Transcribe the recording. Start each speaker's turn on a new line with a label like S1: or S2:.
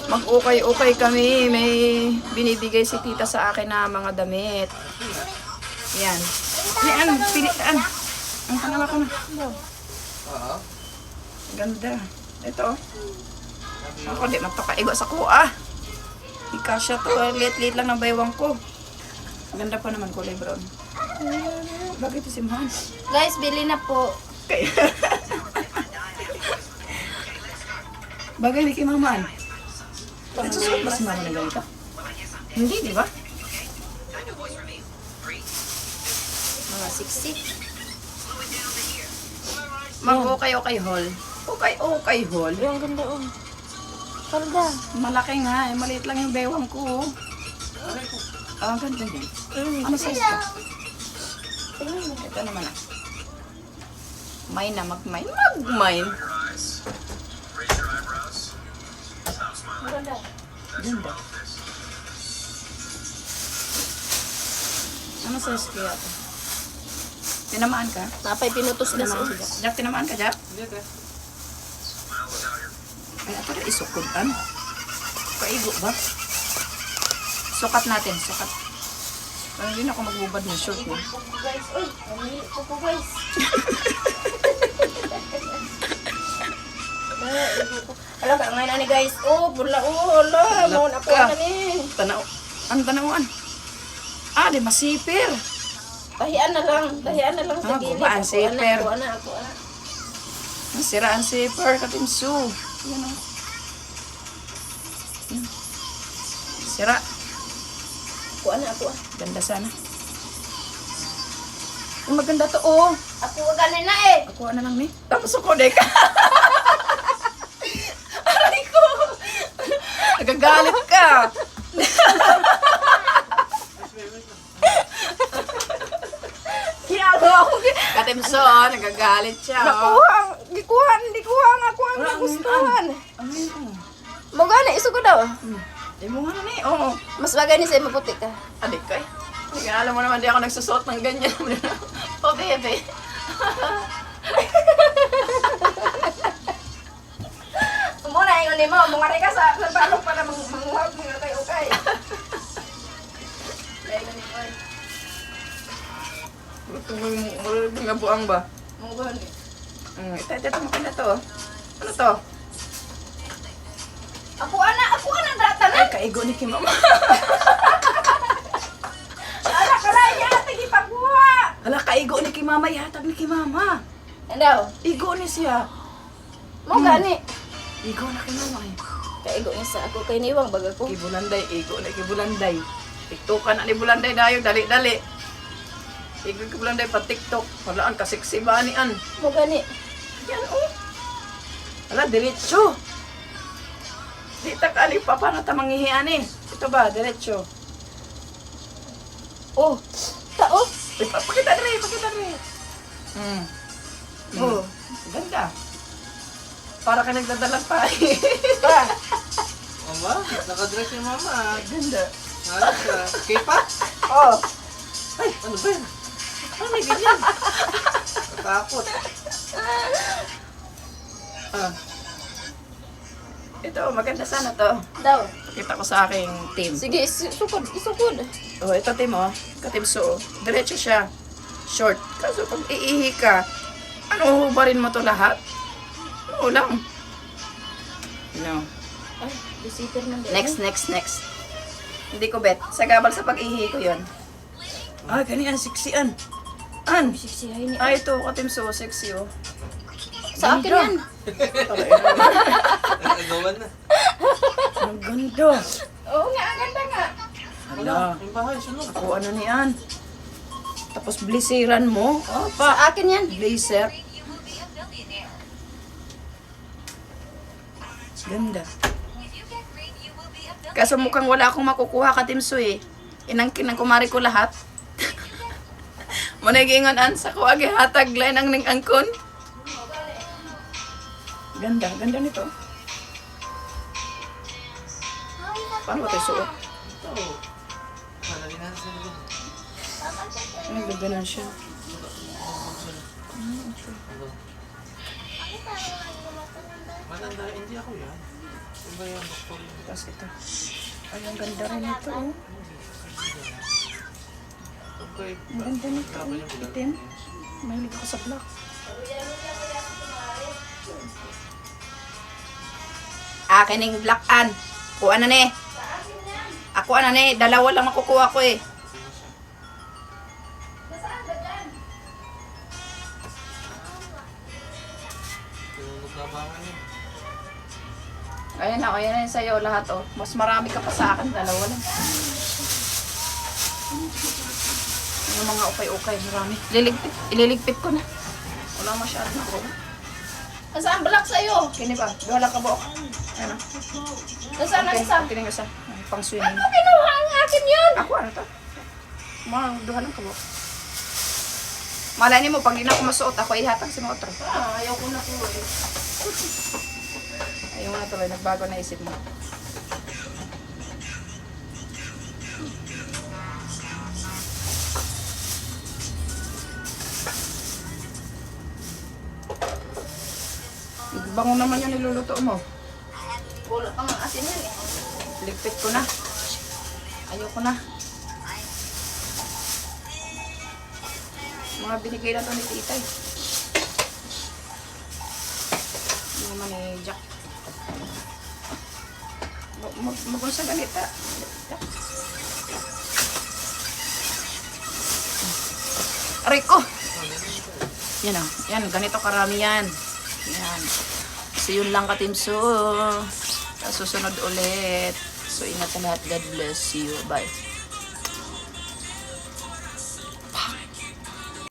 S1: Mag-ukay-ukay kami. May binibigay si tita sa akin na mga damit. Yan. Yan, pilihan. Ang kanawa ko na. Ganda. Ito. Ako, di magpakaigo sa kuha. Di kasya to. Late-late lang ng baywang ko. Ganda pa naman kulay brown. Bakit ito si Mohan?
S2: Guys, bili na po.
S1: Kaya. Bagay ni kay Maman. Nagsusuot ba si Mama na ganito? Hindi, di ba?
S2: Mga 60.
S1: Mag-ukay-ukay haul. Ukay-ukay haul.
S2: Yung ganda oh. Kalda.
S1: Malaki nga. Eh. Maliit lang yung bewang ko. Ah, ganda yan. Ano size ka? Ito naman ah. Mine na, mag-mine. Mag-mine.
S2: Ganda.
S1: Ganda. Ano size kaya ito? Tinamaan ka?
S2: Napay pinutos na
S1: Tinamaan
S2: siya.
S1: ka, Jack? Tinamaan ka, Jack? Ay, ito na isukutan. Kaigo ba? Sukat natin, sukat. Parang hindi na ako magbubad ng short mo.
S2: Pupo guys. Uy, mamili pupo guys. Alam ka, ngayon ani guys. Oh, bula. Oh, ala. Mau na po
S1: Laka.
S2: na ni.
S1: Tanaw. Ang tanawan. Ah, di masipir.
S2: Tahian na lang. Tahian na lang sa
S1: Ah,
S2: gilid.
S1: babaan, zipper.
S2: Ako na.
S1: Nasiraan zipper, katimsu. Yan o. Sira.
S2: Ako.
S1: Ganda sana. Ang maganda to, oh.
S2: Ako ganin na eh.
S1: Ako na lang ni. Tapos ako, deka. Aray ko. Nagagalit ka.
S2: Kinago ako.
S1: Katimso, nagagalit siya. Oh.
S2: Nakuha. Hindi kuha nga. Kuha ang nagustuhan.
S1: Ay, oh.
S2: Mo gani, iso ko daw.
S1: Di mo nga na ni. Oo.
S2: Mas bagay ni sa maputi ka.
S1: Adik ko eh. Sige, alam mo naman, di ako nagsusot ng ganyan. Oh, bebe.
S2: Muna, ingon ni mo. Mungari ka sa balong para manguhag mga kayo-kay. Ingon ni mo.
S1: Marunong nga buang ba?
S2: Munggon.
S1: Ito, maganda to. Ano to?
S2: Ako ana, data na.
S1: Ay, kaigo ni Kim Mama.
S2: Ala, karaya, tagi pagbuha.
S1: Hala, kaigo ni Kim Mama. Ihatag ni Kim Mama.
S2: Ano?
S1: Igo ni siya.
S2: Mo gani.
S1: Igo na Kim Mama eh.
S2: Kaigo niya sa ako kay niwang baga ko.
S1: Kibulanday, igo na Kibulanday. TikTokan na ni Bulanday dayo, dali-dali. Igo Kibulanday pa TikTok. Walaan, kasiksi ba ni An?
S2: Mo gani.
S1: Yan oh. Hala, diretso. Di tak ali pa paano ta manghihian eh. Ito ba, diretso.
S2: Oh. Tao.
S1: Pakita rin, pakita rin. Oh, ganda. Para ka nagdadalang pa.
S2: Pa.
S3: Mama, nakadress yung mama.
S1: Ganda.
S3: Ayos ka. K-pop?
S1: Oh,
S3: Ay, ano ba yun?
S1: ano may ganyan?
S3: Natakot.
S1: Ah. Ito, maganda sana to.
S2: Daw.
S1: Pakita ko sa aking team.
S2: Sige, isukod.
S1: Oh, ito team oh. Katimso. Diretso siya. Short. Kaso pag iihi ka, ano hubarin mo to lahat? Oo lang. No.
S2: Ay, receiver man din.
S1: Next. Hindi ko bet. Sagabal sa pag-ihi ko yun. Ah, ganyan. Sexy an. An.
S2: Siksihay ni.
S1: Ah, ito. Katimso. Sexy oh.
S2: Sa akin yan.
S3: Nagawan na.
S1: Ang ganda.
S2: Oo nga, ang ganda nga.
S1: Hala.
S3: Yung bahay, sunod.
S1: Ako ano niyan. Tapos blasiran mo. Oh,
S2: Sa
S1: pa.
S2: akin yan.
S1: Blazer. Ganda. Kaso mukhang wala akong makukuha ka, Timso eh. Inangkin ng kumari ko lahat. Managingon an sa ko agi hatag lain ang ning angkon. Ganda nito. Paano ba ito suot?
S3: Ito. Madali na sa loob.
S1: Ay, ganda siya.
S3: Matanda, hindi ako yan. Iba yung doktor yun.
S1: Tapos ito. Ay, ang ganda rin ito, oh.
S3: Okay.
S1: Ang ganda nito, oh. Itim. Mahilig ako sa black. Akin yung black an. Kuha na ne. Ako na ne. Dalawa lang makukuha ko eh.
S3: Tulog na ba nga yun?
S1: Ayan na, ayan na sa'yo lahat oh. Mas marami ka pa sa akin. Dalawa lang. Yung mga ukay-ukay, marami. Ililigpit ko na. Wala masyado na ko.
S2: Nasaan black sa'yo?
S1: Kini ba? Duhala ka ba? Ano?
S2: Nasaan ang isa?
S1: Kini isa. Pang swimming.
S2: Ano kinuha ang akin yun?
S1: Ako ano to? Mga duhala ka ba? Malay mo, pag di na ako masuot, ako ihatag sa mga otro.
S2: Ayaw ko na po eh.
S1: Ayaw na tuloy, nagbago na isip mo. Bango naman yung niluluto mo.
S2: Wala pang asin yan eh.
S1: Ligpit ko na. Ayoko na. Mga binigay na to ni titay. Hindi naman eh, Jack. Magkong sa ganita. Aray ko! Yan o. Yan, ganito karami yan. Yan. So yun lang katimso. Susunod ulit. So ingat sa lahat. God bless you. Bye.